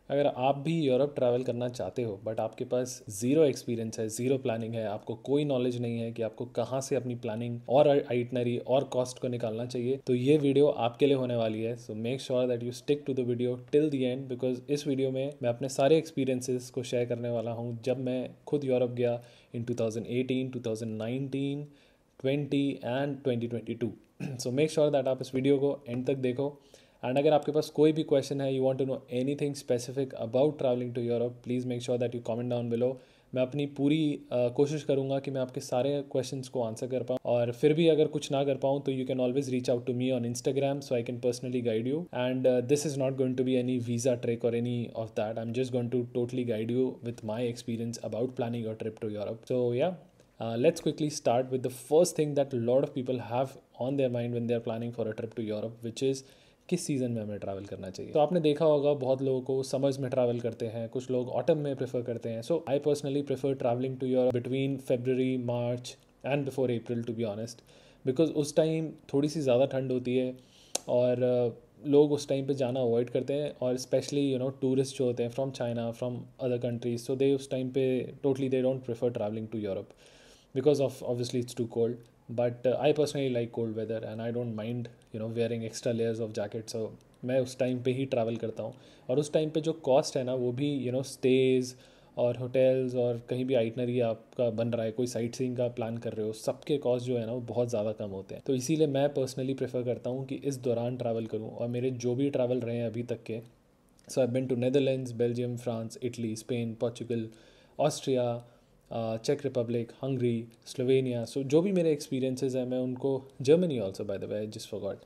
अगर आप भी यूरोप ट्रैवल करना चाहते हो बट आपके पास ज़ीरो एक्सपीरियंस है, ज़ीरो प्लानिंग है, आपको कोई नॉलेज नहीं है कि आपको कहाँ से अपनी प्लानिंग और आइटनरी और कॉस्ट को निकालना चाहिए, तो ये वीडियो आपके लिए होने वाली है। So make sure that you stick to the video till the end, because इस वीडियो में मैं अपने सारे एक्सपीरियंसेस को शेयर करने वाला हूँ जब मैं खुद यूरोप गया इन 2018, 2019, 20 and 2022। So make sure that आप इस वीडियो को एंड तक देखो। एंड अगर आपके पास कोई भी क्वेश्चन है, you want to know anything specific about travelling to Europe, please make sure that you comment down below. मैं अपनी पूरी कोशिश करूंगा कि मैं आपके सारे क्वेश्चंस को आंसर कर पाऊँ, और फिर भी अगर कुछ ना कर पाऊँ तो you can always reach out to me on Instagram, so I can personally guide you. And this is not going to be any visa trick और any of that, I am just going to totally guide you with my experience about planning your trip to Europe. So yeah, let's quickly start with the first thing that a lot of people have on their mind when they are planning for a trip to Europe, which is किस season में हमें travel करना चाहिए। तो आपने देखा होगा बहुत लोगों को समर्स में ट्रैवल करते हैं, कुछ लोग ऑटम में प्रेफर करते हैं। So I personally prefer travelling to Europe between February, March and before April, to be honest, because उस टाइम थोड़ी सी ज़्यादा ठंड होती है और लोग उस टाइम पे जाना अवॉइड करते हैं, और स्पेशली टूरिस्ट जो होते हैं from China, from other countries, so they उस टाइम पे totally they don't prefer travelling to Europe because of obviously it's too cold. But I personally like cold weather and I don't mind wearing extra layers of jacket. So मैं उस time पे ही travel करता हूँ, और उस time पे जो cost है ना वो भी स्टेज और होटल्स और कहीं भी आइटनरी आपका बन रहा है, कोई साइट सीइंग का प्लान कर रहे हो, सबके कॉस्ट जो है ना वो बहुत ज़्यादा कम होते हैं। तो इसीलिए मैं पर्सनली प्रेफर करता हूँ कि इस दौरान ट्रैवल करूँ, और मेरे जो भी ट्रैवल रहे हैं अभी तक के, so I been to Netherlands, Belgium, France, Italy, Spain, Portugal, Austria, चेक रिपब्लिक, हंगरी, स्लोवेनिया। सो जो भी मेरे एक्सपीरियंसेस हैं मैं उनको, Germany also by the way, just forgot.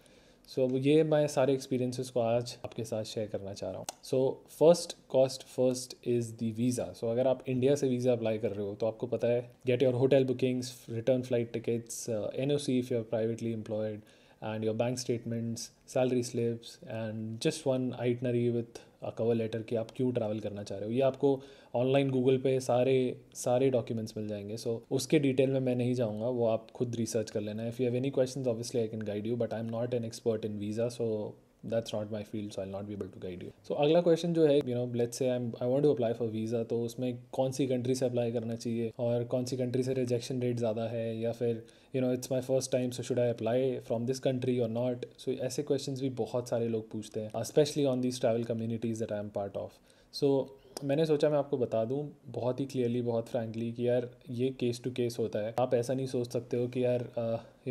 So ये मैं सारे एक्सपीरियंसेस को आज आपके साथ शेयर करना चाह रहा हूँ। So first cost first is the visa. So अगर आप इंडिया से वीज़ा अप्लाई कर रहे हो तो आपको पता है, get your hotel bookings, return flight tickets, NOC if you're privately employed, and your bank statements, salary slips, and just one itinerary with a cover letter कि आप क्यों ट्रैवल करना चाह रहे हो। ये आपको ऑनलाइन गूगल पे सारे सारे डॉक्यूमेंट्स मिल जाएंगे। सो उसके डिटेल में मैं नहीं जाऊँगा, वो आप खुद रिसर्च कर लेना। If you have any questions obviously I can guide you, but I am not an expert in visa, so that's not my field, so I not be able to guide you. So अगला question जो है, let's say I want to apply for visa, तो उसमें कौन सी country से apply करना चाहिए और कौन सी कंट्री से रिजेक्शन रेट ज़्यादा है, या फिर it's my first time, so should I apply from this country और नॉट। सो ऐसे क्वेश्चंस भी बहुत सारे लोग पूछते हैं, specially on these travel communities that I am part of. So मैंने सोचा मैं आपको बता दूं बहुत ही क्लियरली, बहुत फ्रैंकली, कि यार ये केस टू केस होता है। आप ऐसा नहीं सोच सकते हो कि यार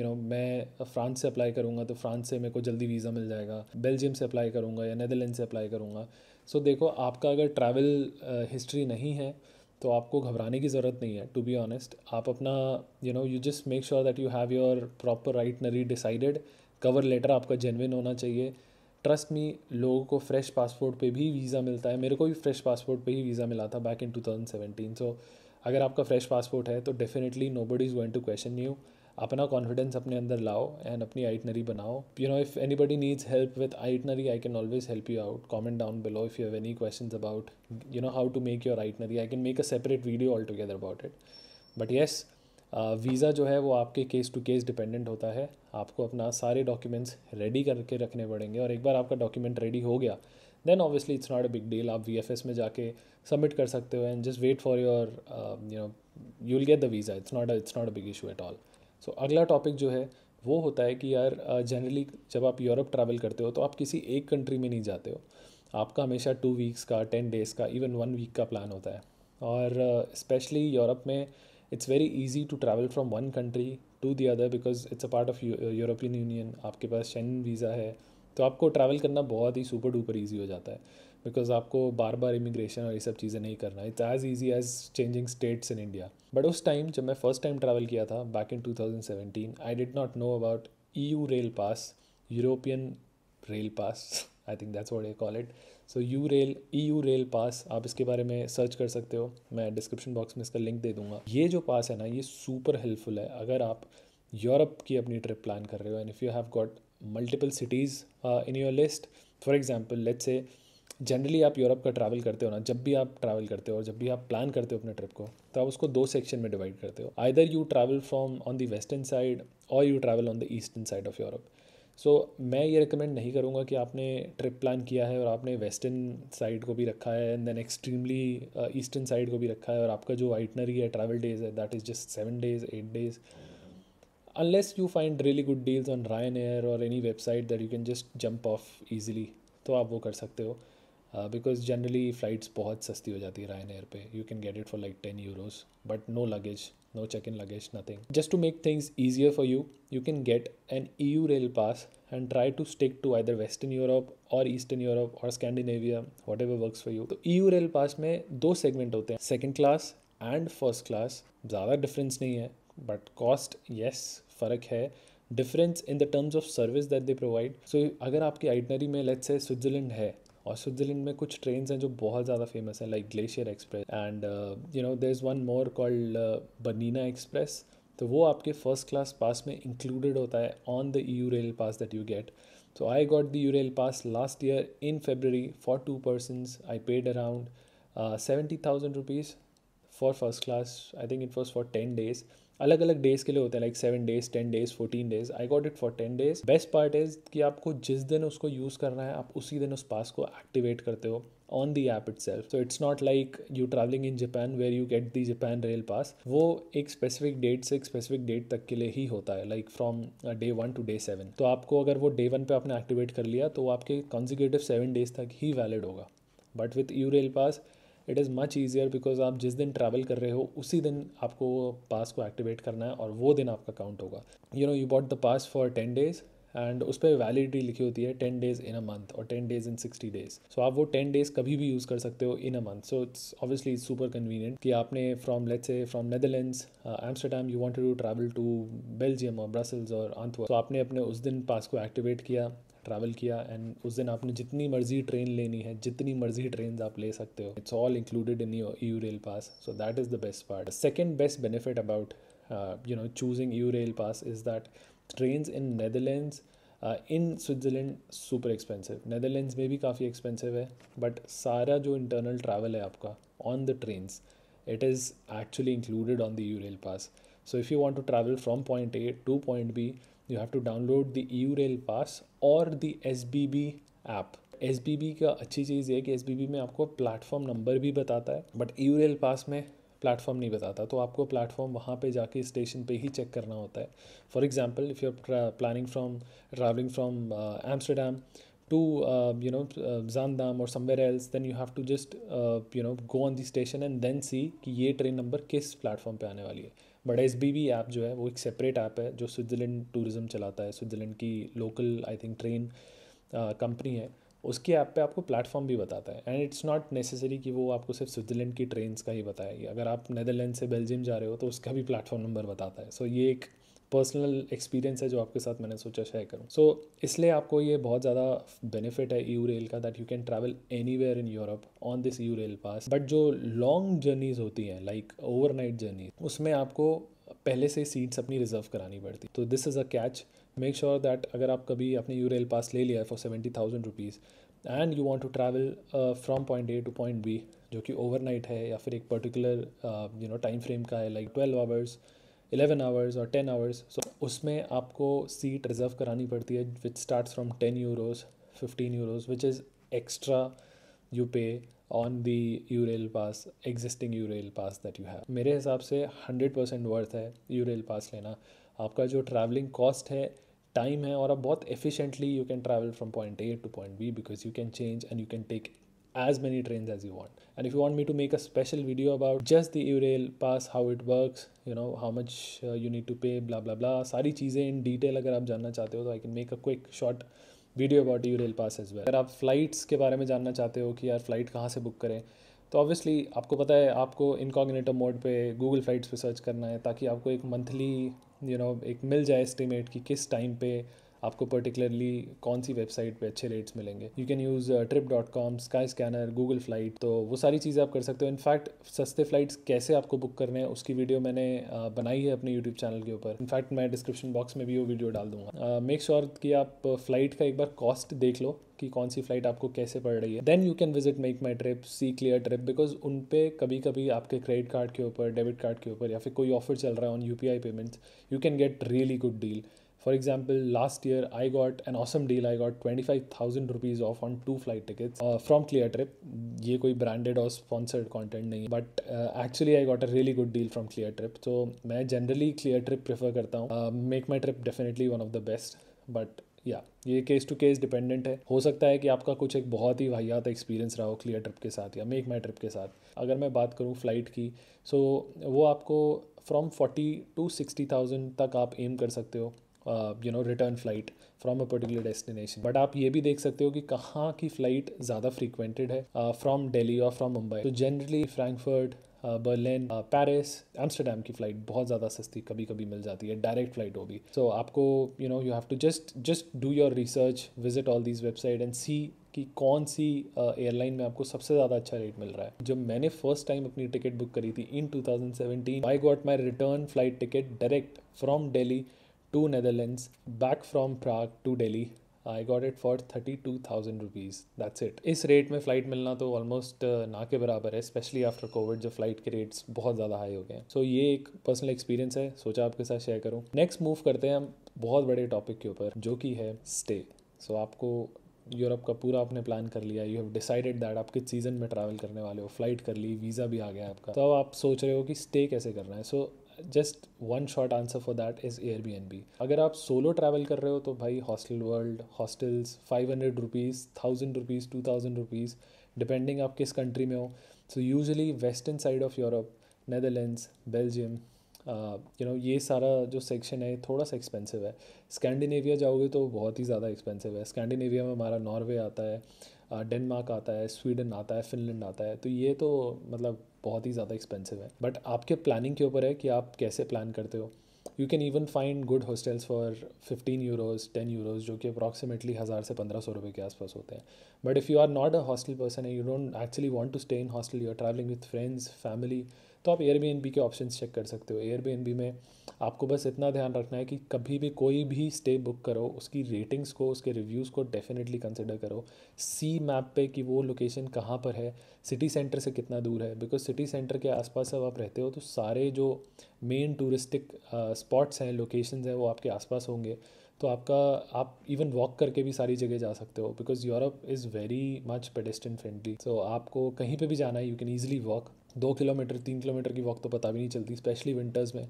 मैं फ्रांस से अप्लाई करूँगा तो फ्रांस से मेरे को जल्दी वीज़ा मिल जाएगा, बेल्जियम से अप्लाई करूँगा या नेदरलैंड से अप्लाई करूँगा। सो देखो, आपका अगर ट्रैवल हिस्ट्री नहीं है तो आपको घबराने की ज़रूरत नहीं है, टू बी ऑनेस्ट। आप अपना you just make sure that you have your proper itinerary decided, cover letter आपका जेन्युइन होना चाहिए। ट्रस्ट मी, लोगों को फ्रेश पासपोर्ट पे भी वीज़ा मिलता है। मेरे को भी फ्रेश पासपोर्ट पे ही वीज़ा मिला था बैक इन 2017। सो अगर आपका फ्रेश पासपोर्ट है तो definitely nobody is going to question you. अपना कॉन्फिडेंस अपने अंदर लाओ एंड अपनी आइटनरी बनाओ। If anybody needs help with itinerary, I can always help you out. Comment down below if you have any questions about how to make your itinerary. I can make a separate video all together about it. But yes, visa जो है वो आपके case to case dependent होता है। आपको अपना सारे documents ready करके रखने पड़ेंगे, और एक बार आपका डॉक्यूमेंट रेडी हो गया then obviously it's not a big deal. आप VFS में जाके सबमिट कर सकते हो and just wait for your you will get the visa. It's not a big issue at all. So अगला टॉपिक जो है वो होता है कि यार जनरली जब आप यूरोप ट्रैवल करते हो तो आप किसी एक कंट्री में नहीं जाते हो। आपका हमेशा 2 वीक्स का, 10 डेज़ का, इवन 1 वीक का प्लान होता है। और स्पेशली यूरोप में it's very easy to travel from one country to the other because it's a part of European Union। आपके पास शेंगन वीज़ा है तो आपको ट्रैवल करना बहुत ही सुपर डुपर ईजी हो जाता है, बिकॉज आपको बार बार इमिग्रेशन और ये सब चीज़ें नहीं करना। It's as easy as changing states in India. But उस टाइम जब मैं फर्स्ट टाइम ट्रैवल किया था back in 2017, I did not know about EU rail pass, European rail pass, I think that's what I call it. So EU rail pass, आप इसके बारे में search कर सकते हो, मैं डिस्क्रिप्शन बॉक्स में इसका लिंक दे दूंगा। ये जो पास है ना, ये सुपर हेल्पफुल है अगर आप यूरोप की अपनी ट्रिप प्लान कर रहे हो and if you have got multiple cities in your list. For example let's say generally आप यूरोप का ट्रैवल करते हो ना, जब भी आप ट्रैवल करते हो और जब भी आप प्लान करते हो अपने ट्रिप को, तो आप उसको 2 सेक्शन में डिवाइड करते हो। Either you travel from on the western side और you travel on the eastern side of Europe. So मैं ये रिकमेंड नहीं करूँगा कि आपने ट्रिप प्लान किया है और आपने वेस्टर्न साइड को भी रखा है and then extremely eastern side को भी रखा है और आपका जो आइटनरी है ट्रैवल डेज है that is just 7 days 8 days, unless you find really good deals on Ryanair or any website that you can just jump off easily, तो आप वो कर सकते हो बिकॉज जनरली फ़्लाइट्स बहुत सस्ती हो जाती है Ryanair पे. You can get it for like 10 euros, but no luggage, no check-in luggage, nothing. Just to make things easier for you, you can get an EU rail pass and try to stick to either Western Europe or Eastern Europe or Scandinavia, whatever works for you. तो EU rail pass में दो segment होते हैं, second class and first class. ज़्यादा difference नहीं है but cost yes फ़र्क है. Difference in the terms of service that they provide. So अगर आपकी आइटनरी में लेट्स से स्विट्ज़रलैंड है और स्विट्ज़रलैंड में कुछ ट्रेन्स हैं जो बहुत ज़्यादा फेमस हैं like glacier express and you know there is one more called Bernina express. तो वो आपके फर्स्ट क्लास पास में इंक्लूडेड होता है on the EU rail pass that you get. So I got the EU rail pass last year in February for 2 persons. I paid around 70,000 rupees for first class. I think it was for 10 days. अलग अलग days के लिए होते हैं like 7 days 10 days 14 days. I got it for 10 days. Best part is कि आपको जिस दिन उसको यूज़ करना है आप उसी दिन उस पास को एक्टिवेट करते हो on the app itself. So it's not like you traveling in Japan where you get the Japan rail pass. वो एक स्पेसिफिक डेट से एक स्पेसिफिक डेट तक के लिए ही होता है like from day 1 to day 7. तो आपको अगर वो day 1 पे आपने एक्टिवेट कर लिया तो वो आपके कॉन्जिक्यूटिव 7 days तक ही वैलिड होगा. But with EU rail pass it is much easier because आप जिस दिन ट्रैवल कर रहे हो उसी दिन आपको पास को एक्टिवेट करना है और वो दिन आपका काउंट होगा. You bought the pass for 10 days and उस पर वैलिडिटी लिखी होती है 10 days in a month और 10 days in 60 days. सो आप वो 10 days कभी भी यूज़ कर सकते हो in a month. So it's obviously super convenient कि आपने from let's say from Netherlands Amsterdam you wanted to travel to Belgium और ब्रसल्स और एंटवर्प. तो आपने अपने उस दिन पास को एक्टिवेट किया, ट्रैवल किया एंड उस दिन आपने जितनी मर्जी ट्रेन लेनी है जितनी मर्जी ट्रेन आप ले सकते हो. It's all included in your EU rail pass. So that is the best part. Second best benefit about choosing EU rail pass is that trains in Netherlands in Switzerland super expensive. Netherlands में भी काफ़ी expensive है but सारा जो internal travel है आपका on the trains it is actually included on the EU rail pass. So if you want to travel from point A to point B you have to download the EU rail pass or the SBB app. SBB का अच्छी चीज़ ये है कि SBB में आपको platform number भी बताता है बट EU रेल पास में प्लेटफॉर्म नहीं बताता. तो आपको प्लेटफॉर्म वहाँ पे जाके स्टेशन पे ही चेक करना होता है. For example if you are planning from travelling from Amsterdam to Zaandam or somewhere else, then you have to just go on the station and then see कि ये ट्रेन नंबर किस platform पे आने वाली है. बट SBB ऐप जो है वो एक सेपरेट ऐप है जो स्विट्ज़रलैंड टूरिज़्म चलाता है. स्विट्ज़रलैंड की local I think train company है. उसकी ऐप पे आपको प्लेटफॉर्म भी बताता है एंड इट्स नॉट नेसेसरी कि वो आपको सिर्फ स्विट्ज़रलैंड की ट्रेन्स का ही बताएगी. अगर आप नेदरलैंड से बेल्जियम जा रहे हो तो उसका भी प्लेटफॉर्म नंबर बताता है. सो ये एक पर्सनल एक्सपीरियंस है जो आपके साथ मैंने सोचा शेयर करूँ. सो इसलिए आपको ये बहुत ज़्यादा बेनिफिट है EU रेल का that you can travel anywhere in Europe on this EU rail pass. But जो लॉन्ग जर्नीज होती हैं लाइक ओवरनाइट जर्नी उसमें आपको पहले से सीट्स अपनी रिजर्व करानी पड़ती. तो this is a catch. Make sure that अगर आप कभी अपने EU रेल पास ले लिया है for 70,000 rupees and you want to travel from point A to point B जो कि ओवरनाइट है या फिर एक पर्टिकुलर टाइम फ्रेम का है लाइक 12 आवर्स 11 आवर्स और 10 आवर्स. सो उसमें आपको सीट रिज़र्व करानी पड़ती है which starts from 10 euros 15 euros which is extra you pay on the EU rail pass existing EU rail pass that you have. मेरे हिसाब से 100% वर्थ है EU रेल पास लेना. आपका जो ट्रैवलिंग कॉस्ट है टाइम है और आप बहुत efficiently you can travel from point A to point B because you can change and you can take as many trains as you want. And if you want me to make a special video about just the EU rail pass, how it works, how much you need to pay, blah blah blah, सारी चीज़ें in detail अगर आप जानना चाहते हो तो I can make a quick short video about EU rail pass as well. अगर आप फ्लाइट्स के बारे में जानना चाहते हो कि यार फ़्लाइट कहाँ से बुक करें तो ऑब्वियसली आपको पता है आपको इनकॉग्निटो मोड पे गूगल फ्लाइट्स पे सर्च करना है ताकि आपको एक मंथली एक मिल जाए एस्टिमेट कि किस टाइम पे आपको पर्टिकुलरली कौन सी वेबसाइट पे अच्छे रेट्स मिलेंगे. You can use trip.com, sky scanner, Google flight. तो वो सारी चीज़ें आप कर सकते हो. इनफैक्ट सस्ते फ्लाइट्स कैसे आपको बुक करने हैं उसकी वीडियो मैंने बनाई है अपने यूट्यूब चैनल के ऊपर. इनफैक्ट मैं डिस्क्रिप्शन बॉक्स में भी वो वीडियो डाल दूंगा. मेक श्योर कि आप फ़्लाइट का एक बार कॉस्ट देख लो कि कौन सी फ़्लाइट आपको कैसे पड़ रही है. Then you can visit MakeMyTrip, see Cleartrip because उन पे कभी कभी आपके क्रेडिट कार्ड के ऊपर, डेबिट कार्ड के ऊपर या फिर कोई ऑफर चल रहा है on UPI payments, you can get really good deal. For example, last year I got an awesome deal. I got 25,000 rupees off on 2 flight tickets from Cleartrip. ये कोई branded और sponsored content नहीं, but actually I got a really good deal from Cleartrip. So मैं generally Cleartrip prefer करता हूँ. Make my trip definitely one of the best, but ये case to case dependent है. हो सकता है कि आपका कुछ एक बहुत ही वाहियात एक्सपीरियंस रहा हो क्लियर ट्रिप के साथ या मेक माई ट्रिप के साथ. अगर मैं बात करूँ फ़्लाइट की, सो वो आपको फ्रॉम 40,000 to 60,000 तक आप एम कर सकते हो, return flight from a particular destination. But आप ये भी देख सकते हो कि कहाँ की फ़्लाइट ज़्यादा फ्रीक्वेंटेड है, फ्रॉम दिल्ली और फ्रॉम मुंबई. तो generally Frankfurt, Berlin, Paris, Amsterdam की फ़्लाइट बहुत ज़्यादा सस्ती कभी कभी मिल जाती है, डायरेक्ट फ़्लाइट होगी. सो आपको you have to just do your research, visit all these website and see कि कौन सी एयरलाइन में आपको सबसे ज़्यादा अच्छा रेट मिल रहा है. जब मैंने फर्स्ट टाइम अपनी टिकट बुक करी थी इन 2017, I got my return flight ticket direct from Delhi to Netherlands, back from Prague to Delhi. I got it for 32,000 rupees. That's it. इस रेट में फ़्लाइट मिलना तो ऑलमोस्ट ना के बराबर है, स्पेशली आफ्टर कोविड जब फ्लाइट के रेट्स बहुत ज़्यादा हाई हो गए हैं. सो ये एक पर्सनल एक्सपीरियंस है, सोचा आपके साथ शेयर करूँ. नेक्स्ट मूव करते हैं हम बहुत बड़े टॉपिक के ऊपर, जो कि है स्टे. सो आपको यूरोप का पूरा आपने प्लान कर लिया, यू हैव डिसाइडेड दैट आप किस सीज़न में ट्रैवल करने वाले हो, फ्लाइट कर ली, वीज़ा भी आ गया आपका. तो अब आप सोच रहे हो कि स्टे कैसे करना है. So just one short answer for that is Airbnb. अगर आप सोलो ट्रैवल कर रहे हो तो भाई hostel world, hostels 500 rupees, 1000 rupees, 2000 rupees, depending आप किस कंट्री में हो. So usually western side of Europe, Netherlands, Belgium, ये सारा जो सेक्शन है थोड़ा सा एक्सपेंसिव है. स्कैंडिनेविया जाओगे तो बहुत ही ज़्यादा एक्सपेंसिव है. स्कैंडिनेविया में हमारा नॉर्वे आता है, डेनमार्क आता है, स्वीडन आता है, फिनलैंड आता है. तो ये तो मतलब बहुत ही ज़्यादा एक्सपेंसिव है. बट आपके प्लानिंग के ऊपर है कि आप कैसे प्लान करते हो. You can even find good hostels for 15 euros, 10 euros, जो कि अप्रॉक्सीमेटली 1000 से 1500 रुपये के आसपास होते हैं. But if you are not a hostel person and you don't actually want to stay in hostel, you are travelling with friends, family, तो आप एयरबीएनबी के ऑप्शंस चेक कर सकते हो. एयरबीएनबी में आपको बस इतना ध्यान रखना है कि कभी भी कोई भी स्टे बुक करो, उसकी रेटिंग्स को, उसके रिव्यूज़ को डेफिनेटली कंसिडर करो. सी मैप पे कि वो लोकेशन कहाँ पर है, सिटी सेंटर से कितना दूर है. बिकॉज सिटी सेंटर के आसपास जब आप रहते हो तो सारे जो मेन टूरिस्टिक स्पॉट्स हैं, लोकेशंस हैं, वो आपके आसपास होंगे. तो आप इवन वॉक करके भी सारी जगह जा सकते हो, because Europe is very much pedestrian friendly. So आपको कहीं पे भी जाना है, you can easily walk. 2 kilometre 3 kilometre की वॉक तो पता भी नहीं चलती, स्पेशली विंटर्स में.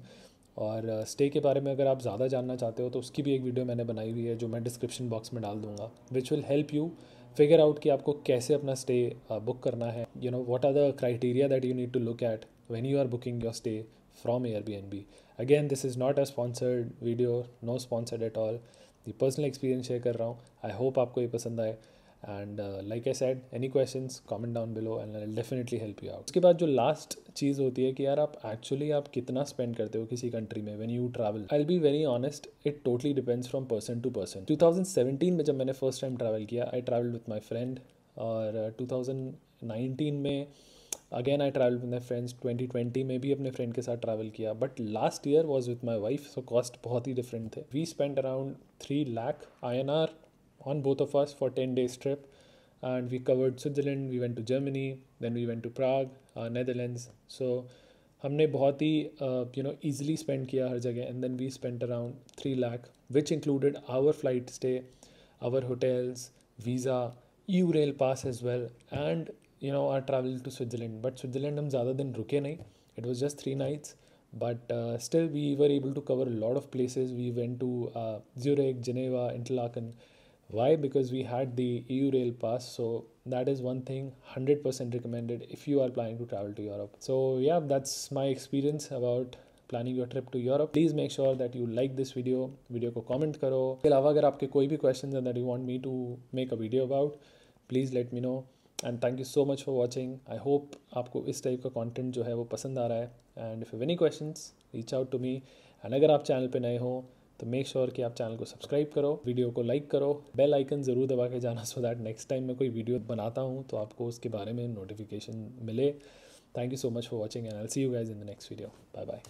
और स्टे के बारे में अगर आप ज़्यादा जानना चाहते हो तो उसकी भी एक वीडियो मैंने बनाई हुई है, जो मैं डिस्क्रिप्शन बॉक्स में डाल दूंगा, which will help you figure out कि आपको कैसे अपना स्टे बुक करना है. What are the criteria that you need to look at when you are booking your stay from Airbnb. Again, this is not a sponsored video, no sponsored at all. ये personal experience share कर रहा हूँ. I hope आपको ये पसंद आए. And like I said, any questions comment down below and I will definitely help you out. उसके बाद जो लास्ट चीज़ होती है कि यार आप कितना स्पेंड करते हो किसी कंट्री में when you travel. I will be very honest, it totally depends from person to person. 2017 में जब मैंने फर्स्ट टाइम ट्रैवल किया, I travelled with my friend. और 2019 में again I travel with my friends. 2020 में भी अपने फ्रेंड के साथ ट्रैवल किया. But last year was with my wife, so cost बहुत ही डिफरेंट थे. We spend around 3 lakh INR on both of us for 10 days trip, and we covered Switzerland, we went to Germany, then we went to Prague, Netherlands. So हमने बहुत ही easily spend किया हर जगह. And then we spent around 3 lakh, which included our flight stay, our hotels, visa, EU-Rail pass as well, and our travel to Switzerland. But Switzerland हम ज़्यादा दिन रुके नहीं, it was just 3 nights. But still we were able to cover a lot of places. We went to Zurich, Geneva, Interlaken. Why? Because we had the EU Rail Pass. So that is one thing 100% recommended if you are planning to travel to Europe. So yeah, that's my experience about planning your trip to Europe. Please make sure that you like this video. Video को comment करो. इसके अलावा अगर आपके कोई भी questions हैं that you want me to make a video about, please let me know. And thank you so much for watching. I hope आपको इस टाइप का कंटेंट जो है वो पसंद आ रहा है. And if you have any questions, reach out to me. And अगर आप चैनल पे नए हो तो मेक श्योर कि आप चैनल को सब्सक्राइब करो, वीडियो को लाइक करो, बेल आइकन ज़रूर दबा के जाना, सो दैट नेक्स्ट टाइम मैं कोई वीडियो बनाता हूँ तो आपको उसके बारे में नोटिफिकेशन मिले. Thank you so much for watching and I will see you guys in the next video. Bye bye.